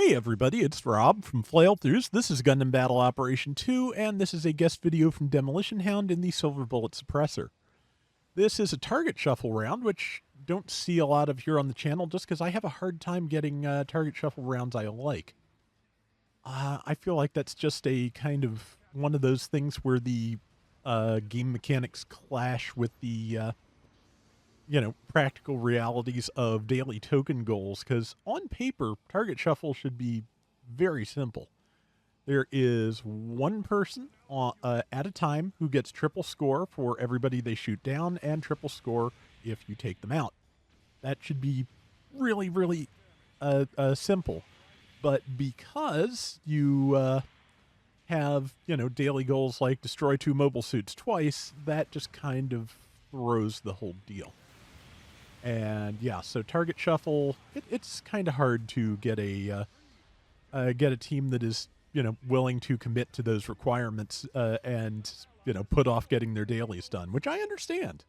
Hey everybody, it's Rob from Flailthroughs. This is Gundam Battle Operation 2, and this is a guest video from Demolition Hound in the Silver Bullet Suppressor. This is a target shuffle round, which don't see a lot of here on the channel just because I have a hard time getting target shuffle rounds I like. I feel like that's just a kind of one of those things where the game mechanics clash with the practical realities of daily token goals, because on paper, target shuffle should be very simple. There is one person at a time who gets triple score for everybody they shoot down and triple score if you take them out. That should be really, really simple. But because you have, daily goals like destroy 2 mobile suits twice, that just kind of throws the whole deal. And yeah, so target shuffle, it's kind of hard to get a team that is willing to commit to those requirements and put off getting their dailies done, which I understand.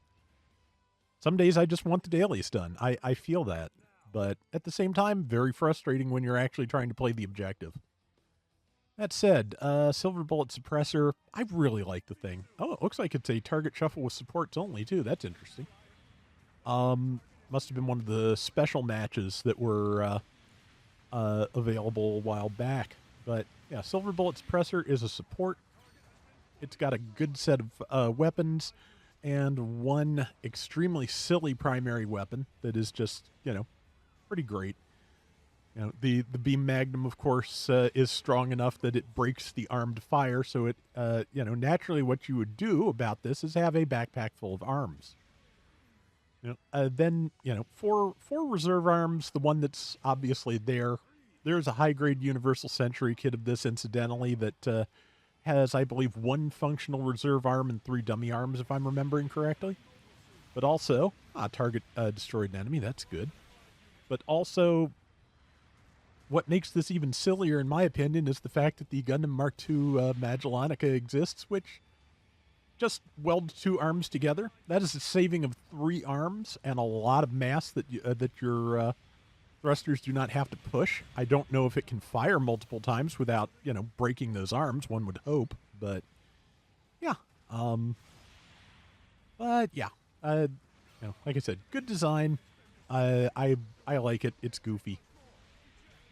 Some days I just want the dailies done. I feel that, but at the same time, very frustrating when you're actually trying to play the objective. That said, Silver Bullet Suppressor, I really like the thing. Oh, it looks like it's a target shuffle with supports only too. That's interesting. Must have been one of the special matches that were available a while back. But yeah, Silver Bullet Suppressor is a support. It's got a good set of weapons and one extremely silly primary weapon that is just, pretty great. The beam magnum, of course, is strong enough that it breaks the armed fire. So it, naturally what you would do about this is have a backpack full of arms. Then, for reserve arms, the one that's obviously there's a high-grade Universal Century kit of this, incidentally, that has, I believe, 1 functional reserve arm and 3 dummy arms, if I'm remembering correctly. But also, target destroyed an enemy, that's good. But also, what makes this even sillier, in my opinion, is the fact that the Gundam Mark II Magellanica exists, which just weld 2 arms together. That is a saving of 3 arms and a lot of mass that your thrusters do not have to push. I don't know if it can fire multiple times without breaking those arms. One would hope, but yeah. But yeah, like I said, good design. I like it. It's goofy,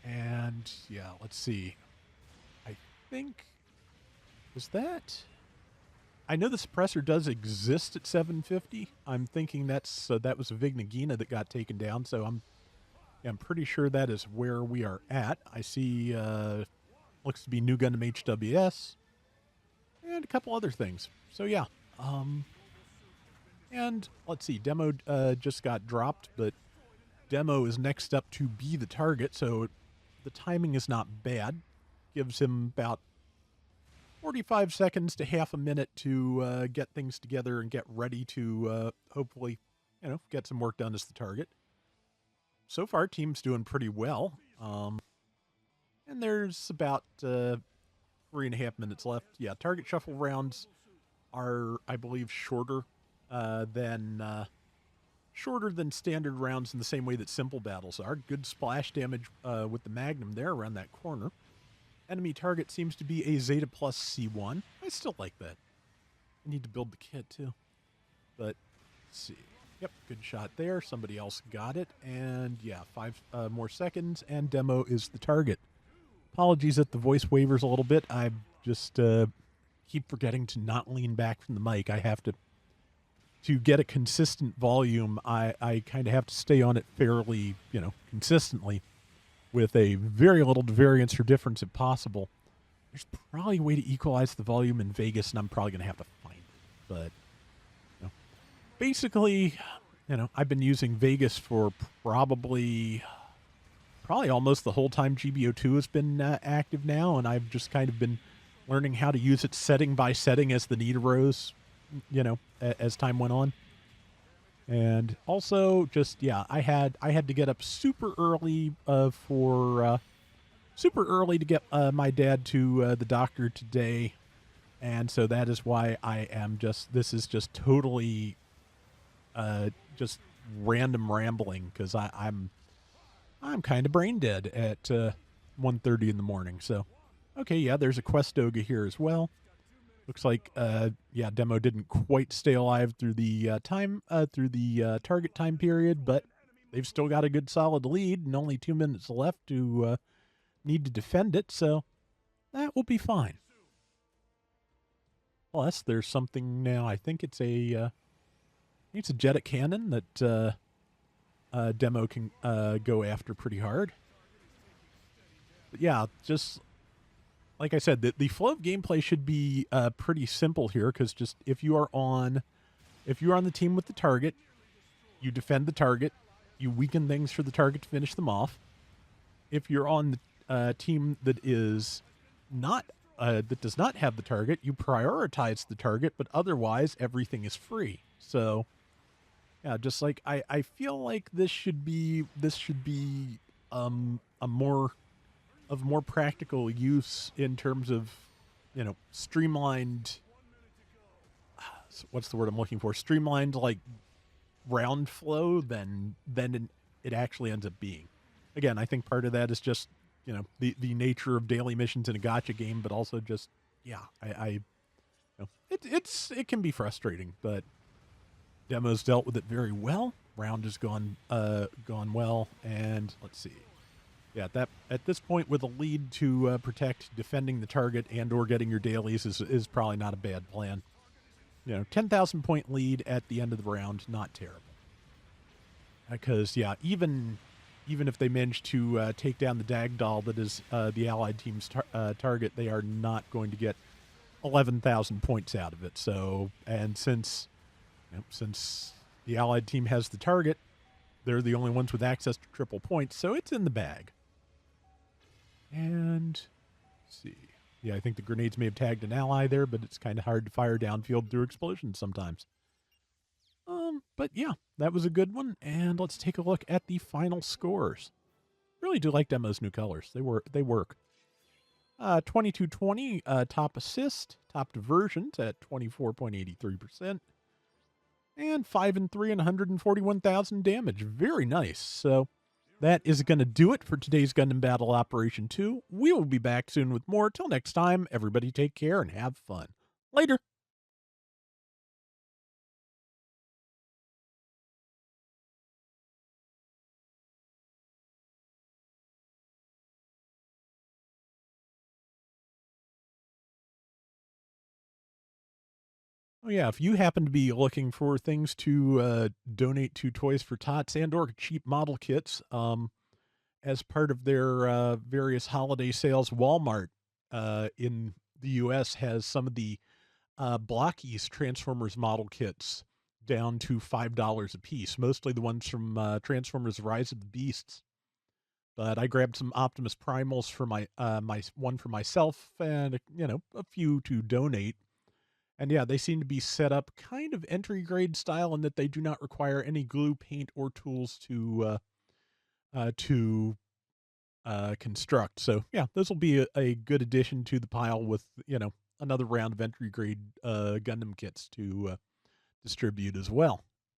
and yeah. Let's see. I think was that. I know the suppressor does exist at 750. I'm thinking that was a Vignagina that got taken down, so I'm pretty sure that is where we are at. I see looks to be New Gundam HWS and a couple other things. So yeah. And let's see, Demo just got dropped, but Demo is next up to be the target, so the timing is not bad. Gives him about 45 seconds to half a minute to get things together and get ready to hopefully, get some work done as the target. So far, team's doing pretty well. And there's about 3.5 minutes left. Yeah, target shuffle rounds are, I believe, shorter than standard rounds in the same way that simple battles are. Good splash damage with the Magnum there around that corner. Enemy target seems to be a Zeta Plus C1. I still like that. I need to build the kit, too. But, let's see. Yep, good shot there. Somebody else got it. And, yeah, 5 more seconds, and Demo is the target. Apologies that the voice wavers a little bit. I just keep forgetting to not lean back from the mic. I have to get a consistent volume, I kind of have to stay on it fairly, consistently, with a very little variance or difference if possible. There's probably a way to equalize the volume in Vegas, and I'm probably going to have to find it. But, basically, I've been using Vegas for probably almost the whole time GBO2 has been active now, and I've just kind of been learning how to use it setting by setting as the need arose, as time went on. And also, just I had to get up super early to get my dad to the doctor today, and so that is why I am this is just totally just random rambling, because I'm kind of brain dead at 1:30 in the morning. So, okay, yeah, there's a Questoga here as well. Looks like, yeah, demo didn't quite stay alive through the target time period, but they've still got a good solid lead and only 2 minutes left to need to defend it, so that will be fine. Plus, there's something now. I think it's a Jetic cannon that demo can go after pretty hard. But yeah, just like I said, the flow of gameplay should be pretty simple here, because just if you're on the team with the target, you defend the target, you weaken things for the target to finish them off. If you're on the team that is not that does not have the target, you prioritize the target, but otherwise everything is free. So yeah, just like I feel like this should be a more practical use in terms of, streamlined, what's the word I'm looking for? Streamlined, like, round flow than it actually ends up being. Again, I think part of that is just, the nature of daily missions in a gacha game, but also just, yeah, it can be frustrating, but demo's dealt with it very well. Round has gone well, and let's see. Yeah, at this point, with a lead to protect defending the target and or getting your dailies is probably not a bad plan. 10,000 point lead at the end of the round, not terrible. Because yeah, even if they manage to take down the Dagdoll that is the Allied team's target, they are not going to get 11,000 points out of it. So, and since the Allied team has the target, they're the only ones with access to triple points, so it's in the bag. And let's see. Yeah, I think the grenades may have tagged an ally there, but it's kind of hard to fire downfield through explosions sometimes. But yeah, that was a good one. And let's take a look at the final scores. Really do like Demo's new colors. They work. 2220 top assist, top diversions at 24.83%. And 5 and 3 and 141,000 damage. Very nice. So that is going to do it for today's Gundam Battle Operation 2. We will be back soon with more. Till next time, everybody take care and have fun. Later. Oh yeah, if you happen to be looking for things to donate to Toys for Tots and or cheap model kits, as part of their various holiday sales, Walmart in the U.S. has some of the Blockies Transformers model kits down to $5 a piece, mostly the ones from Transformers Rise of the Beasts. But I grabbed some Optimus Primals for my one for myself and a few to donate. And yeah, they seem to be set up kind of entry grade style in that they do not require any glue, paint, or tools to construct. So yeah, this will be a good addition to the pile with another round of entry grade Gundam kits to distribute as well.